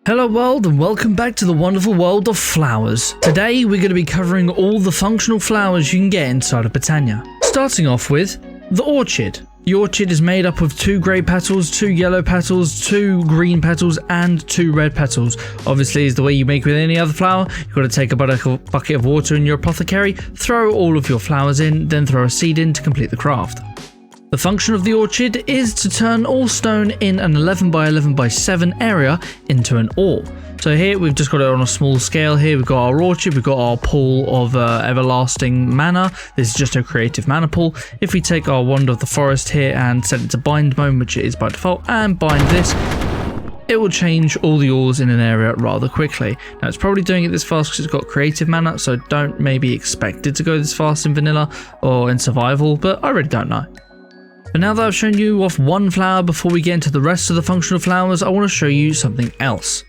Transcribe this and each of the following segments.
Hello world and welcome back to the wonderful world of flowers. Today we're going to be covering all the functional flowers you can get inside of Botania. Starting off with the orchid. The orchid is made up of 2 grey petals, 2 yellow petals, 2 green petals and 2 red petals. Obviously, is the way you make with any other flower. You've got to take a bucket of water in your apothecary, throw all of your flowers in, then throw a seed in to complete the craft. The function of the orchid is to turn all stone in an 11 by 11 by 7 area into an ore. So here we've just got it on a small scale. Here we've got our orchid, we've got our pool of everlasting mana. This is just a creative mana pool. If we take our wand of the forest here and set it to bind mode, which it is by default, and bind this, it will change all the ores in an area rather quickly. Now it's probably doing it this fast because it's got creative mana, so don't maybe expect it to go this fast in vanilla or in survival, but I really don't know. But now that I've shown you off one flower, before we get into the rest of the functional flowers, I want to show you something else.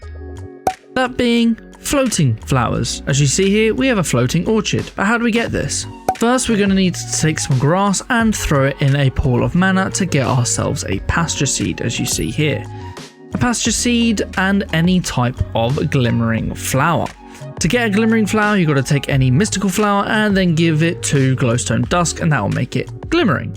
That being floating flowers. As you see here, we have a floating orchid. But how do we get this? First, we're going to need to take some grass and throw it in a pool of mana to get ourselves a pasture seed, as you see here. A pasture seed and any type of glimmering flower. To get a glimmering flower, you've got to take any mystical flower and then give it to glowstone dusk, and that will make it glimmering.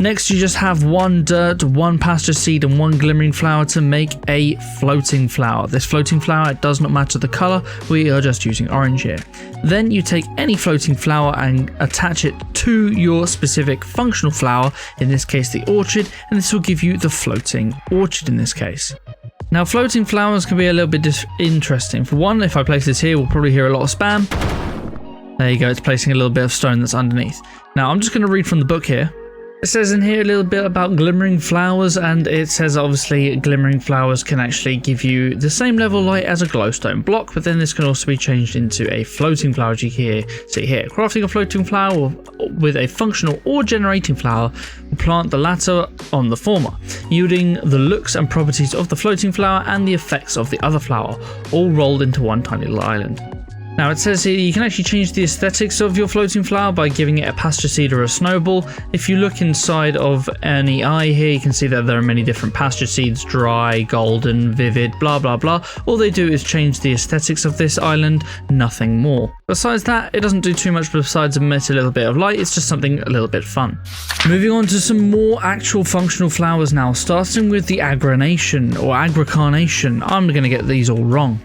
Next, you just have 1 dirt, 1 pasture seed and 1 glimmering flower to make a floating flower. This floating flower, it does not matter the color, we are just using orange here. Then you take any floating flower and attach it to your specific functional flower, in this case the orchid, and this will give you the floating orchid in this case. Now floating flowers can be a little bit interesting. For one, if I place this here, we'll probably hear a lot of spam. There you go, it's placing a little bit of stone that's underneath. Now I'm just going to read from the book here. It says in here a little bit about glimmering flowers, and it says obviously glimmering flowers can actually give you the same level light as a glowstone block, but then this can also be changed into a floating flower, as you see here. Crafting a floating flower with a functional or generating flower will plant the latter on the former, yielding the looks and properties of the floating flower and the effects of the other flower, all rolled into one tiny little island. Now it says here you can actually change the aesthetics of your floating flower by giving it a pasture seed or a snowball. If you look inside of any eye here, you can see that there are many different pasture seeds: dry, golden, vivid, blah blah blah. All they do is change the aesthetics of this island, nothing more. Besides that, it doesn't do too much besides emit a little bit of light. It's just something a little bit fun. Moving on to some more actual functional flowers now, starting with the Agricarnation or Agricarnation. I'm going to get these all wrong.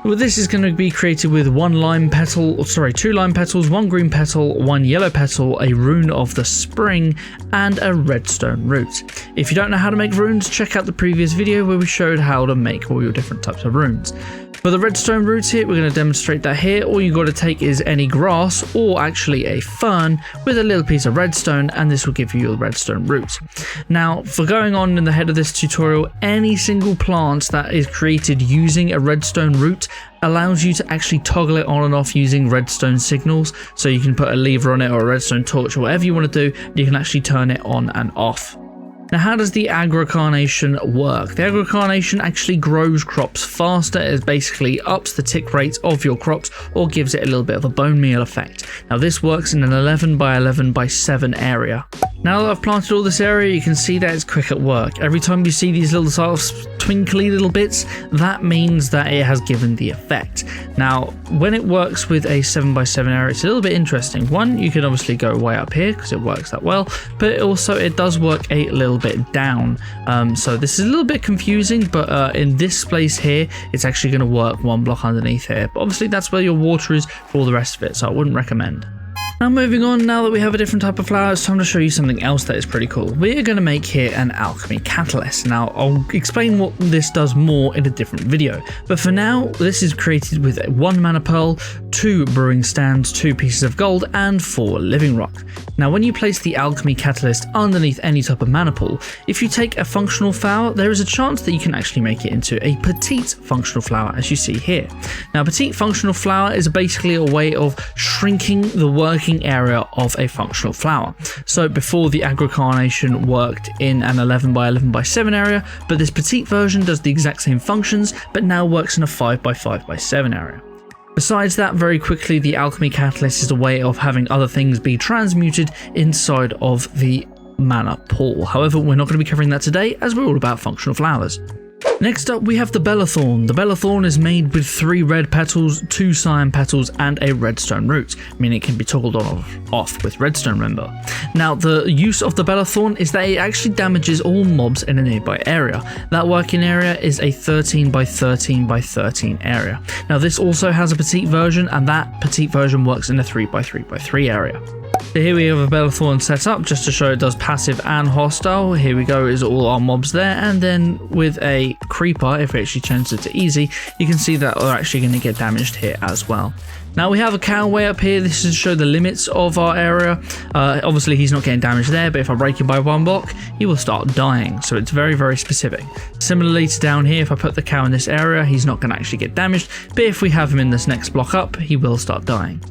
Well, this is going to be created with 2 lime petals, 1 green petal, 1 yellow petal, a rune of the spring, and a redstone root. If you don't know how to make runes, check out the previous video where we showed how to make all your different types of runes. For the redstone roots here, we're going to demonstrate that here. All you got to take is any grass or actually a fern with a little piece of redstone, and this will give you your redstone root. Now, for going on in the head of this tutorial, any single plant that is created using a redstone root allows you to actually toggle it on and off using redstone signals. So you can put a lever on it or a redstone torch or whatever you want to do, you can actually turn it on and off. Now, how does the Agricarnation work? The Agricarnation actually grows crops faster. It basically ups the tick rate of your crops or gives it a little bit of a bone meal effect. Now, this works in an 11 by 11 by 7 area. Now that I've planted all this area, you can see that it's quick at work. Every time you see these little sort of twinkly little bits, that means that it has given the effect. Now, when it works with a 7 by 7 area, it's a little bit interesting. One, you can obviously go way up here because it works that well, but also it does work a little bit down. So this is a little bit confusing, but in this place here, it's actually going to work 1 block underneath here. But obviously that's where your water is for all the rest of it, so I wouldn't recommend. Now moving on, now that we have a different type of flower, it's time to show you something else that is pretty cool. We're going to make here an alchemy catalyst. Now I'll explain what this does more in a different video, but for now this is created with 1 mana pearl, 2 brewing stands, 2 pieces of gold and 4 living rock. Now when you place the alchemy catalyst underneath any type of mana pool, if you take a functional flower, there is a chance that you can actually make it into a petite functional flower, as you see here. Now petite functional flower is basically a way of shrinking the working area of a functional flower. So before, the Agricarnation worked in an 11 by 11 by 7 area, but this petite version does the exact same functions, but now works in a 5 by 5 by 7 area. Besides that, very quickly, the alchemy catalyst is a way of having other things be transmuted inside of the mana pool. However, we're not going to be covering that today, as we're all about functional flowers. Next up, we have the Bellethorne. The Bellethorne is made with 3 red petals, 2 cyan petals, and a redstone root, meaning it can be toggled on or off with redstone, remember. Now, the use of the Bellethorne is that it actually damages all mobs in a nearby area. That working area is a 13 by 13 by 13 area. Now, this also has a petite version, and that petite version works in a 3 by 3 by 3 area. So here we have a Bellethorne set up just to show it does passive and hostile. Here we go, is all our mobs there, and then with a creeper, if we actually change it to easy, you can see that they're actually going to get damaged here as well. Now we have a cow way up here. This is to show the limits of our area. Obviously he's not getting damaged there, but if I break him by 1 block, he will start dying. So it's very, very specific. Similarly to down here, if I put the cow in this area, he's not going to actually get damaged. But if we have him in this next block up, he will start dying.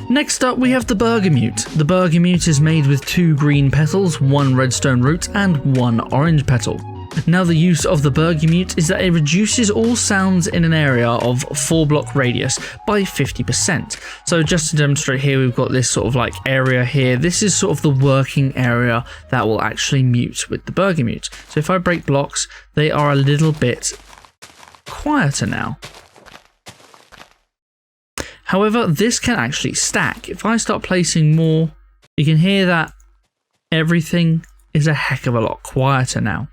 Next up, we have the Bergamute. The Bergamute is made with 2 green petals, 1 redstone root, and 1 orange petal. Now, the use of the Bergamute is that it reduces all sounds in an area of 4 block radius by 50%. So just to demonstrate here, we've got this sort of like area here. This is sort of the working area that will actually mute with the Bergamute. So if I break blocks, they are a little bit quieter now. However, this can actually stack. If I start placing more, you can hear that everything is a heck of a lot quieter now.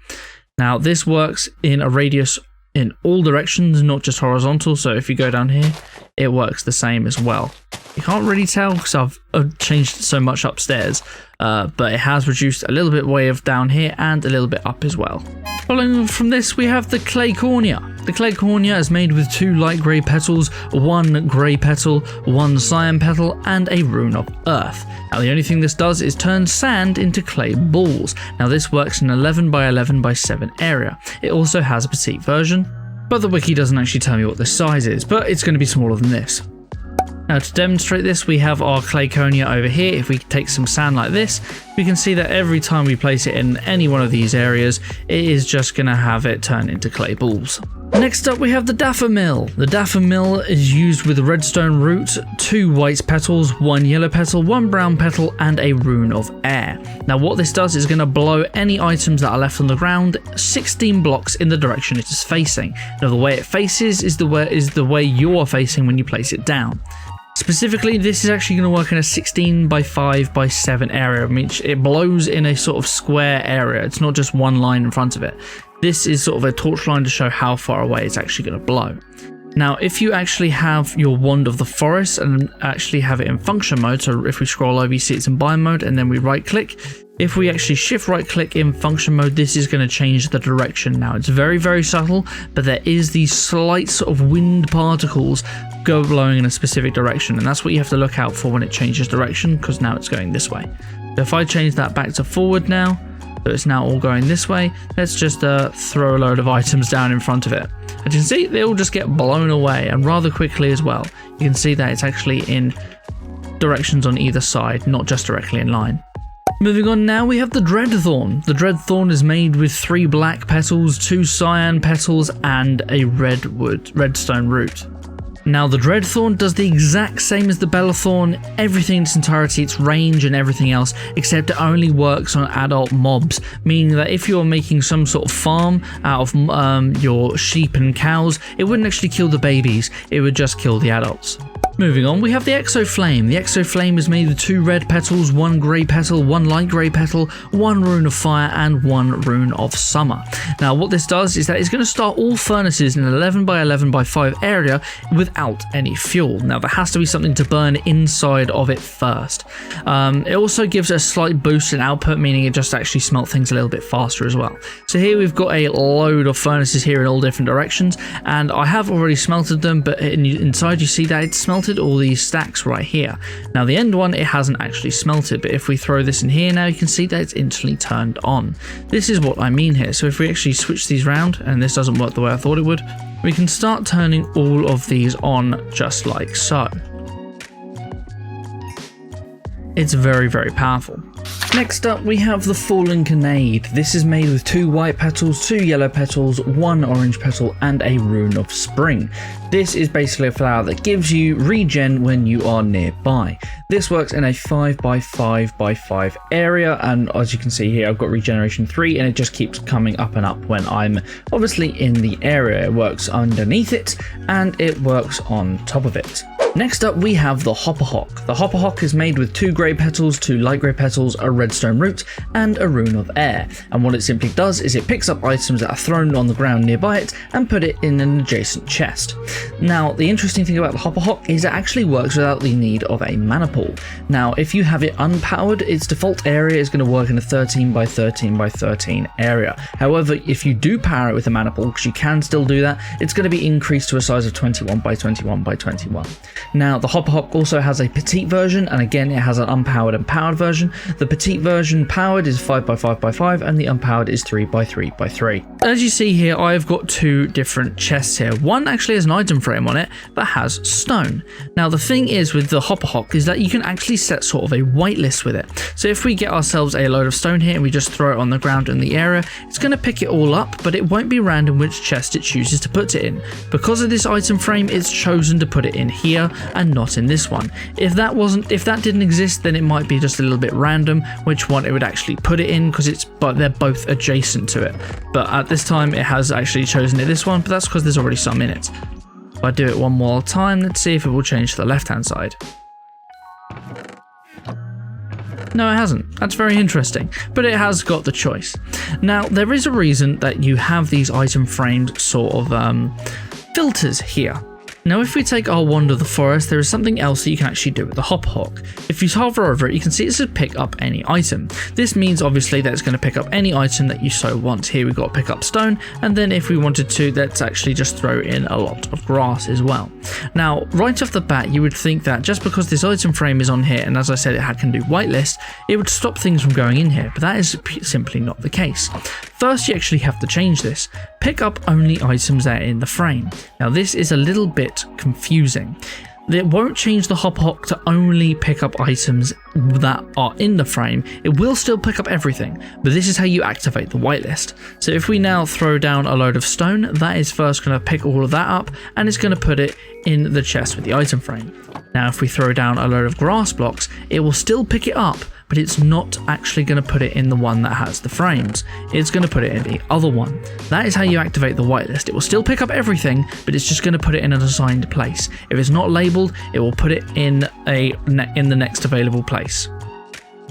Now, this works in a radius in all directions, not just horizontal. So if you go down here, it works the same as well. You can't really tell because I've changed it so much upstairs, but it has reduced a little bit way of down here and a little bit up as well. Following from this, we have the Clayconia. The Clayconia is made with 2 light grey petals, 1 grey petal, 1 cyan petal, and a rune of earth. Now, the only thing this does is turn sand into clay balls. Now, this works in 11 by 11 by 7 area. It also has a petite version, but the wiki doesn't actually tell me what the size is, but it's going to be smaller than this. Now, to demonstrate this, we have our Clayconia over here. If we take some sand like this, we can see that every time we place it in any one of these areas, it is just going to have it turn into clay balls. Next up, we have the Daffomill. The Daffomill is used with redstone root, 2 white petals, 1 yellow petal, 1 brown petal, and a rune of air. Now, what this does is going to blow any items that are left on the ground 16 blocks in the direction it is facing. Now, the way it faces is the way you are facing when you place it down. Specifically, this is actually going to work in a 16 by 5 by 7 area, which it blows in a sort of square area. It's not just one line in front of it. This is sort of a torch line to show how far away it's actually going to blow. Now, if you actually have your Wand of the Forest and actually have it in function mode, so if we scroll over, you see it's in bind mode, and then we right click. If we actually shift right click in function mode, this is going to change the direction. Now, it's very, very subtle, but there is these slight sort of wind particles go blowing in a specific direction, and that's what you have to look out for when it changes direction, because now it's going this way. So if I change that back to forward now, so it's now all going this way, let's just throw a load of items down in front of it. As you can see, they all just get blown away, and rather quickly as well. You can see that it's actually in directions on either side, not just directly in line. Moving on now, we have the Dreadthrone. The Dreadthrone is made with 3 black petals, 2 cyan petals, and a redstone root. Now, the Dreadthrone does the exact same as the Bellethorne, everything in its entirety, its range and everything else, except it only works on adult mobs, meaning that if you're making some sort of farm out of your sheep and cows, it wouldn't actually kill the babies, it would just kill the adults. Moving on, we have the Exoflame. The Exoflame is made with 2 red petals, 1 grey petal, 1 light grey petal, 1 rune of fire, and 1 rune of summer. Now, what this does is that it's going to start all furnaces in an 11 by 11 by 5 area without any fuel. Now, there has to be something to burn inside of it first. It also gives a slight boost in output, meaning it just actually smelts things a little bit faster as well. So here we've got a load of furnaces here in all different directions, and I have already smelted them, but inside you see that it's smelted all these stacks right here. Now, the end one, it hasn't actually smelted, but if we throw this in here now, you can see that it's instantly turned on. This is what I mean here. So if we actually switch these around, and this doesn't work the way I thought it would, we can start turning all of these on just like so. It's very, very powerful. Next up we have the Fallen Kanade. This is made with 2 white petals, 2 yellow petals, 1 orange petal and a rune of spring. This is basically a flower that gives you regen when you are nearby. This works in a 5x5x5 area, and as you can see here I've got regeneration 3 and it just keeps coming up and up when I'm obviously in the area. It works underneath it and it works on top of it. Next up we have the Hopperhock. The Hopperhock is made with 2 grey petals, 2 light grey petals, a redstone root and a rune of air, and what it simply does is it picks up items that are thrown on the ground nearby it and put it in an adjacent chest. Now the interesting thing about the Hopperhock is it actually works without the need of a mana pool. Now if you have it unpowered, its default area is going to work in a 13x13x13 area. However, if you do power it with a mana pool, because you can still do that, it's going to be increased to a size of 21x21x21. Now the Hopperhock also has a petite version, and again it has an unpowered and powered version. The petite version powered is 5x5x5 and the unpowered is 3x3x3. As you see here, I've got 2 different chests here. One actually has an item frame on it that has stone. Now the thing is with the Hopperhock is that you can actually set sort of a whitelist with it. So if we get ourselves a load of stone here and we just throw it on the ground in the area, it's going to pick it all up, but it won't be random which chest it chooses to put it in. Because of this item frame, it's chosen to put it in here and not in this one. If that didn't exist, then it might be just a little bit random which one it would actually put it in, because they're both adjacent to it. But at this time it has actually chosen it this one, but that's because there's already some in it. If I do it one more time, let's see if it will change to the left hand side. No, it hasn't. That's very interesting, but it has got the choice. Now there is a reason that you have these item framed sort of filters here. Now if we take our Wand of the Forest, there is something else that you can actually do with the Hopperhock. If you hover over it, you can see it says pick up any item. This means obviously that it's going to pick up any item that you so want. Here we've got pick up stone, and then if we wanted to, let's actually just throw in a lot of grass as well. Now right off the bat you would think that just because this item frame is on here, and as I said it can do whitelist, it would stop things from going in here, but that is simply not the case. First you actually have to change this. Pick up only items that are in the frame. Now this is a little bit confusing. It won't change the Hopperhock to only pick up items that are in the frame. It will still pick up everything, but this is how you activate the whitelist. So if we now throw down a load of stone, that is first going to pick all of that up and it's going to put it in the chest with the item frame. Now if we throw down a load of grass blocks, it will still pick it up, but it's not actually going to put it in the one that has the frames. It's going to put it in the other one. That is how you activate the whitelist. It will still pick up everything, but it's just going to put it in an assigned place. If it's not labeled, it will put it in the next available place.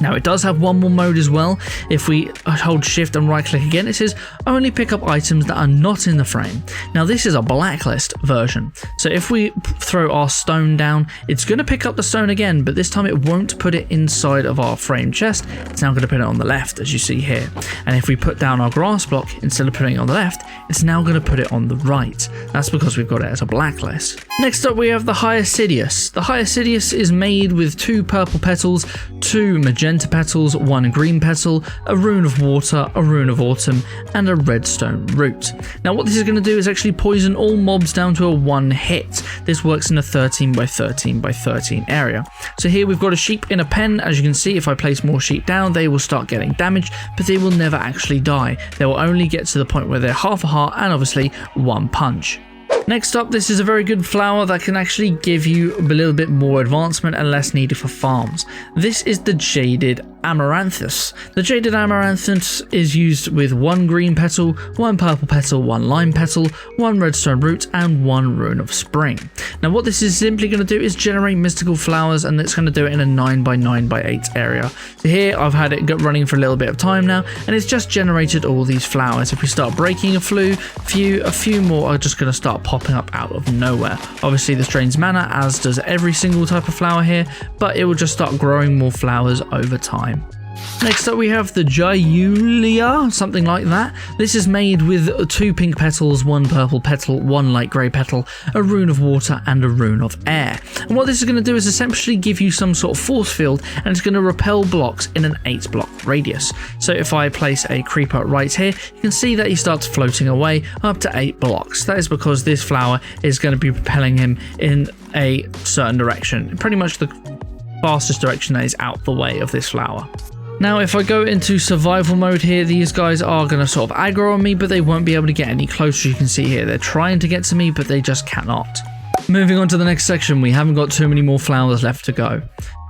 Now it does have one more mode as well. If we hold shift and right click again, it says only pick up items that are not in the frame. Now this is a blacklist version. So if we throw our stone down, it's going to pick up the stone again, but this time it won't put it inside of our frame chest. It's now going to put it on the left, as you see here. And if we put down our grass block, instead of putting it on the left, it's now going to put it on the right. That's because we've got it as a blacklist. Next up we have the Hyacidus. The Hyacidus is made with 2 purple petals, 2 magenta petals, 1 green petal, a rune of water, a rune of autumn, and a redstone root. Now what this is going to do is actually poison all mobs down to a 1 hit. This works in a 13x13x13 area. So here we've got a sheep in a pen. As you can see, if I place more sheep down, they will start getting damaged, but they will never actually die. They will only get to the point where they're half a heart and obviously 1 punch. Next up, this is a very good flower that can actually give you a little bit more advancement and less needed for farms. This is the Jaded Amaranthus. The Jaded Amaranthus is used with 1 green petal, 1 purple petal, 1 lime petal, 1 redstone root, and 1 rune of spring. Now what this is simply going to do is generate mystical flowers, and it's going to do it in a 9x9x8 area. So here I've had it running for a little bit of time now, and it's just generated all these flowers. If we start breaking a few more are just going to start popping up out of nowhere. Obviously this drains mana, as does every single type of flower here, but it will just start growing more flowers over time. Next up we have the Jiyuulia, something like that. This is made with 2 pink petals, 1 purple petal, 1 light grey petal, a rune of water, and a rune of air. And what this is going to do is essentially give you some sort of force field, and it's going to repel blocks in an 8 block radius. So if I place a creeper right here, you can see that he starts floating away up to 8 blocks. That is because this flower is going to be propelling him in a certain direction, pretty much the fastest direction that is out the way of this flower. Now, if I go into survival mode here, these guys are going to sort of aggro on me, but they won't be able to get any closer. You can see here, they're trying to get to me, but they just cannot. Moving on to the next section, we haven't got too many more flowers left to go.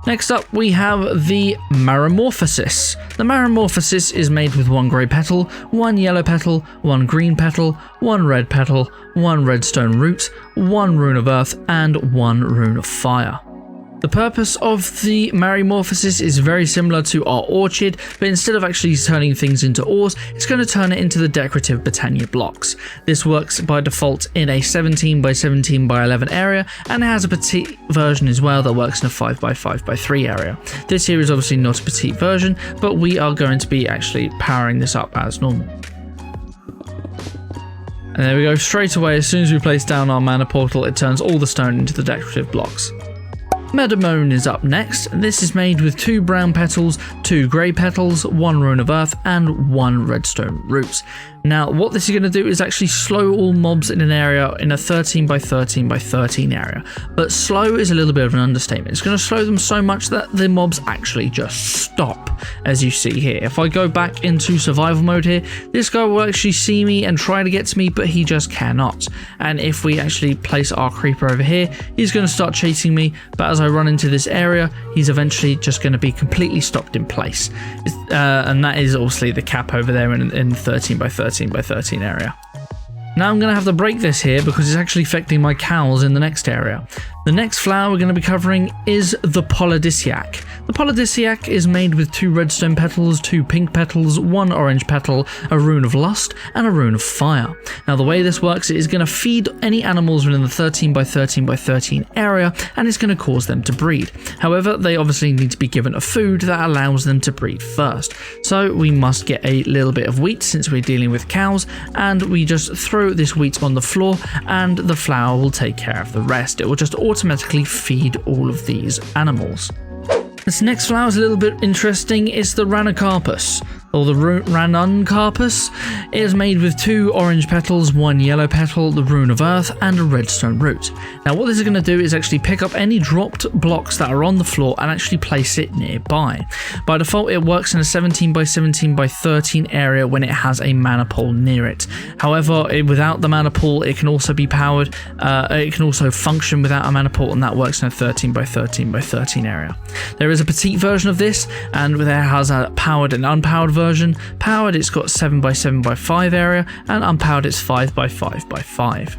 Next up, we have the Marimorphosis. The Marimorphosis is made with 1 grey petal, 1 yellow petal, 1 green petal, 1 red petal, 1 redstone root, 1 rune of earth, and 1 rune of fire. The purpose of the Marimorphosis is very similar to our Orechid, but instead of actually turning things into ores, it's going to turn it into the decorative Botania blocks. This works by default in a 17 by 17 by 11 area, and it has a petite version as well that works in a 5 by 5 by 3 area. This here is obviously not a petite version, but we are going to be actually powering this up as normal. And there we go, straight away, as soon as we place down our mana portal, it turns all the stone into the decorative blocks. Medumone is up next. This is made with 2 brown petals, 2 grey petals, 1 rune of earth, and 1 redstone root. Now, what this is going to do is actually slow all mobs in an area in a 13 by 13 by 13 area. But slow is a little bit of an understatement. It's going to slow them so much that the mobs actually just stop, as you see here. If I go back into survival mode here, this guy will actually see me and try to get to me, but he just cannot. And if we actually place our creeper over here, he's going to start chasing me, but as I run into this area, he's eventually just going to be completely stopped in place. And that is obviously the cap over there in 13 by 13 by 13 area. Now I'm going to have to break this here because it's actually affecting my cows in the next area. The next flower we're going to be covering is the Pollidisiac. The Pollidisiac is made with 2 redstone petals, 2 pink petals, 1 orange petal, a rune of lust, and a rune of fire. Now the way this works, it is going to feed any animals within the 13 by 13 by 13 area, and it's going to cause them to breed. However, they obviously need to be given a food that allows them to breed first. So we must get a little bit of wheat since we're dealing with cows, and we just throw this wheat on the floor, and the flower will take care of the rest. It will just automatically feed all of these animals. This next flower is a little bit interesting. It's the Rannuncarpus, or the Rannuncarpus. It is made with 2 orange petals, 1 yellow petal, the rune of earth, and a redstone root. Now what this is going to do is actually pick up any dropped blocks that are on the floor and actually place it nearby. By default, it works in a 17 by 17 by 13 area when it has a mana pool near it. However, without the mana pool, it can also be powered. It can also function without a mana pool, and that works in a 13 by 13 by 13 area. There is a petite version of this, and there has a powered and unpowered version. Powered, it's got 7 by 7 by 5 area, and unpowered, it's 5 by 5 by 5.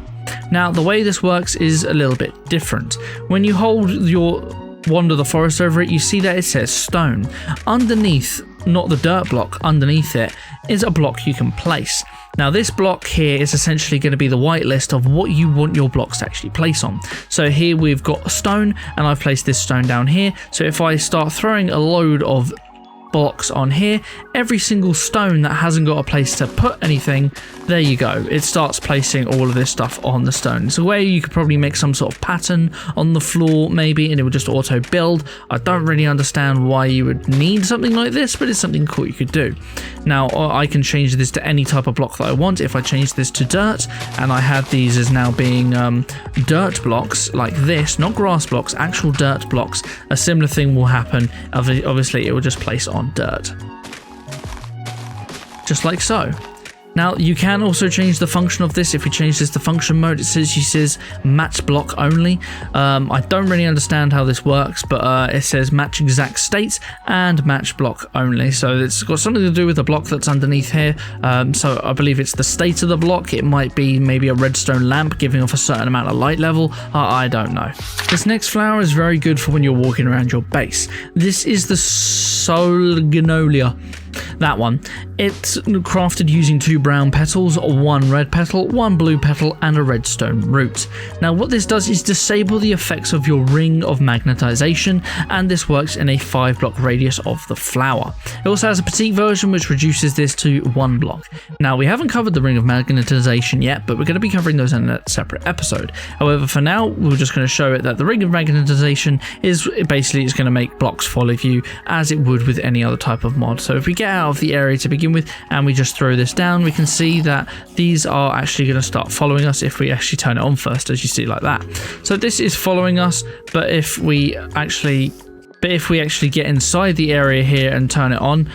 Now the way this works is a little bit different. When you hold your wand of the forest over it, you see that it says stone. Underneath, not the dirt block, underneath it is a block you can place. Now this block here is essentially going to be the whitelist of what you want your blocks to actually place on. So here we've got a stone, and I've placed this stone down here. So if I start throwing a load of blocks on here, every single stone that hasn't got a place to put anything, there you go, it starts placing all of this stuff on the stone. It's a way you could probably make some sort of pattern on the floor maybe, and it would just auto build. I don't really understand why you would need something like this, but it's something cool you could do. Now I can change this to any type of block that I want. If I change this to dirt, and I had these as now being dirt blocks like this, not grass blocks, actual dirt blocks, a similar thing will happen. Obviously it will just place on dirt, just like so. Now you can also change the function of this. If we change this to function mode, it says match block only. I don't really understand how this works, but it says match exact states and match block only. So it's got something to do with the block that's underneath here. So I believe it's the state of the block. It might be maybe a redstone lamp giving off a certain amount of light level. I don't know. This next flower is very good for when you're walking around your base. This is the Solegnolia. That one. It's crafted using 2 brown petals, 1 red petal, 1 blue petal, and a redstone root. Now what this does is disable the effects of your ring of magnetization, and this works in a 5 block radius of the flower. It also has a petite version which reduces this to 1 block. Now we haven't covered the ring of magnetization yet, but we're going to be covering those in a separate episode. However, for now we're just going to show it that the ring of magnetization is basically it's going to make blocks follow you as it would with any other type of mod. So if we get out of the area to begin with and we just throw this down, we can see that these are actually going to start following us if we actually turn it on first, as you see like that. So this is following us, but if we actually But if we actually get inside the area here and turn it on,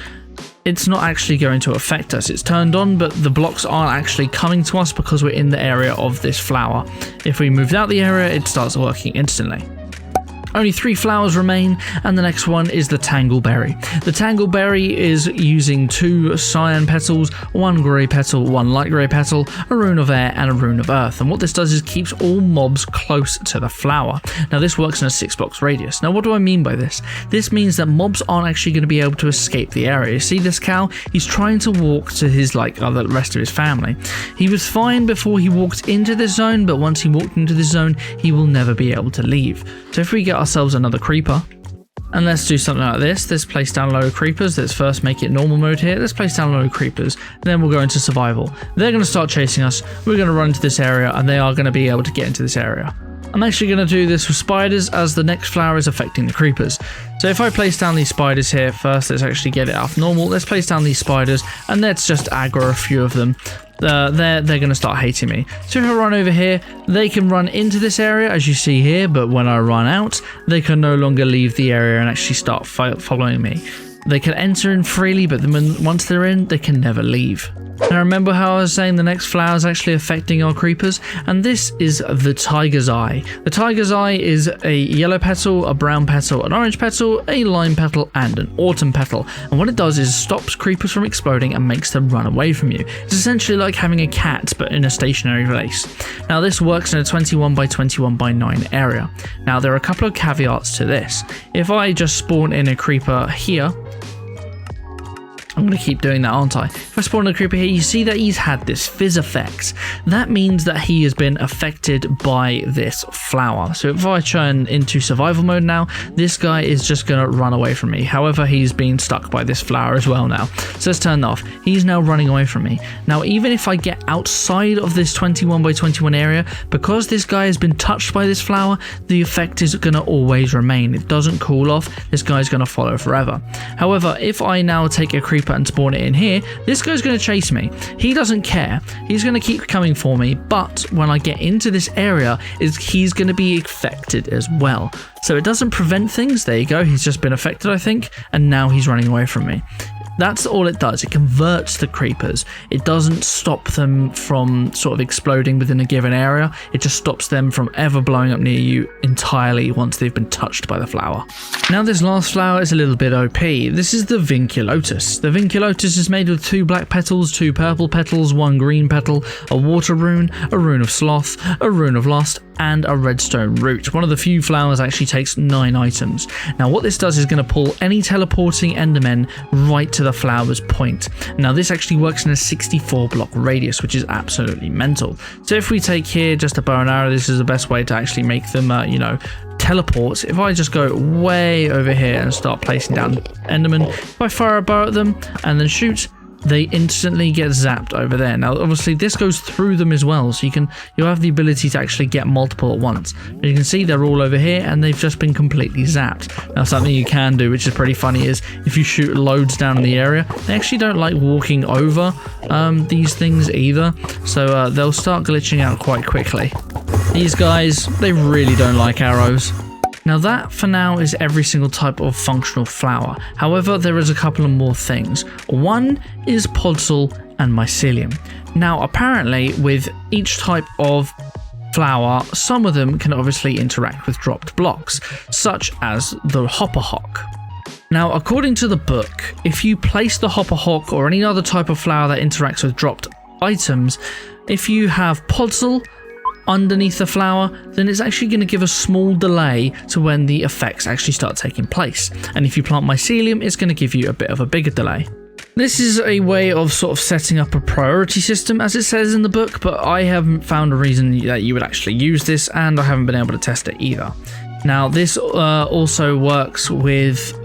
it's not actually going to affect us. It's turned on, but the blocks aren't actually coming to us because we're in the area of this flower. If we moved out the area, it starts working instantly. Only 3 flowers remain, and the next one is the Tangleberrie. The Tangleberrie is using 2 cyan petals, 1 grey petal, 1 light grey petal, a rune of air and a rune of earth. And what this does is keeps all mobs close to the flower. Now this works in a 6 blocks radius. Now what do I mean by this? This means that mobs aren't actually going to be able to escape the area. You see this cow? He's trying to walk to his the rest of his family. He was fine before he walked into this zone, but once he walked into this zone, he will never be able to leave. So if we get ourselves another creeper, and let's do something like this. Let's place down a load of creepers. Let's first make it normal mode here. Let's place down a load of creepers. Then we'll go into survival. They're going to start chasing us. We're going to run into this area, and they are going to be able to get into this area. I'm actually going to do this with spiders, as the next flower is affecting the creepers. So if I place down these spiders here first, let's actually get it up normal. Let's place down these spiders, and let's just aggro a few of them. They're going to start hating me. So if I run over here, they can run into this area as you see here, but when I run out, they can no longer leave the area and actually start following me. They can enter in freely, but once they're in, they can never leave. Now remember how I was saying the next flower is actually affecting our creepers? And this is the Tigerseye. The Tigerseye is a yellow petal, a brown petal, an orange petal, a lime petal, and an autumn petal. And what it does is stops creepers from exploding and makes them run away from you. It's essentially like having a cat, but in a stationary place. Now this works in a 21 by 21 by 9 area. Now there are a couple of caveats to this. If I just spawn in a creeper here, I'm going to keep doing that, aren't I? If I spawn a creeper here, you see that he's had this fizz effect. That means that he has been affected by this flower. So if I turn into survival mode now, this guy is just going to run away from me. However, he's been stuck by this flower as well now. So let's turn that off. He's now running away from me. Now, even if I get outside of this 21 by 21 area, because this guy has been touched by this flower, the effect is going to always remain. It doesn't cool off. This guy's going to follow forever. However, if I now take a creeper and spawn it in here, this guy's going to chase me. He doesn't care. He's going to keep coming for me, but when I get into this area, he's going to be affected as well. So it doesn't prevent things. There you go. He's just been affected, I think, and now he's running away from me. That's all it does. It converts the creepers. It doesn't stop them from sort of exploding within a given area. It just stops them from ever blowing up near you entirely once they've been touched by the flower. Now this last flower is a little bit OP. This is the Vinculotus. The Vinculotus is made with 2 black petals, 2 purple petals, 1 green petal, a water rune, a rune of sloth, a rune of lust, and a redstone root. One of the few flowers actually takes 9 items. Now what this does is going to pull any teleporting endermen right to the flower's point. Now this actually works in a 64 block radius, which is absolutely mental. So if we take here just a bow and arrow, this is the best way to actually make them teleport. If I just go way over here and start placing down endermen, if I fire a bow at them and then shoot, they instantly get zapped over there. Now obviously this goes through them as well, so you'll have the ability to actually get multiple at once. But you can see they're all over here and they've just been completely zapped. Now something you can do, which is pretty funny, is if you shoot loads down in the area, they actually don't like walking over these things either, so they'll start glitching out quite quickly. These guys, they really don't like arrows. Now that for now is every single type of functional flower. However, there is a couple of more things. One is podzol and mycelium. Now apparently with each type of flower, some of them can obviously interact with dropped blocks, such as the Hopperhock. Now according to the book, if you place the Hopperhock or any other type of flower that interacts with dropped items, if you have podzol underneath the flower, then it's actually going to give a small delay to when the effects actually start taking place. And if you plant mycelium, it's going to give you a bit of a bigger delay. This is a way of sort of setting up a priority system, as it says in the book, but I haven't found a reason that you would actually use this, and I haven't been able to test it either. Now this also works with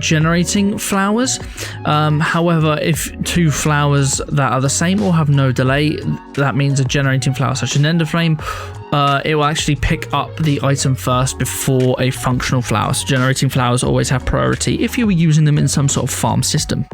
generating flowers. However, if 2 flowers that are the same or have no delay, that means a generating flower such as an enderflame, it will actually pick up the item first before a functional flower. So generating flowers always have priority if you were using them in some sort of farm system.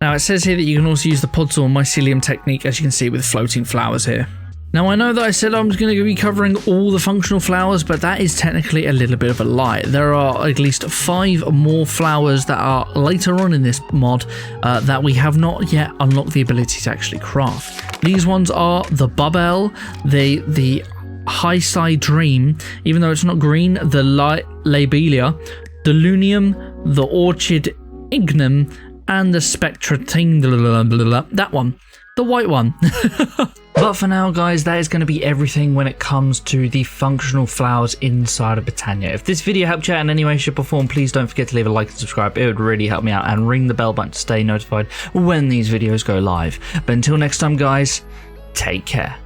Now it says here that you can also use the podzol and mycelium technique, as you can see with floating flowers here. Now I know that I said I'm going to be covering all the functional flowers, but that is technically a little bit of a lie. There are at least 5 more flowers that are later on in this mod that we have not yet unlocked the ability to actually craft. These ones are the Bubble, the Hyacidus Dream, even though it's not green, the Labelia, the Lunium, the Orechid Ignum, and the Spectra that one. The white one. But for now, guys, that is going to be everything when it comes to the functional flowers inside of Botania. If this video helped you out in any way, shape or form, please don't forget to leave a like and subscribe. It would really help me out, and ring the bell button to stay notified when these videos go live. But until next time, guys, take care.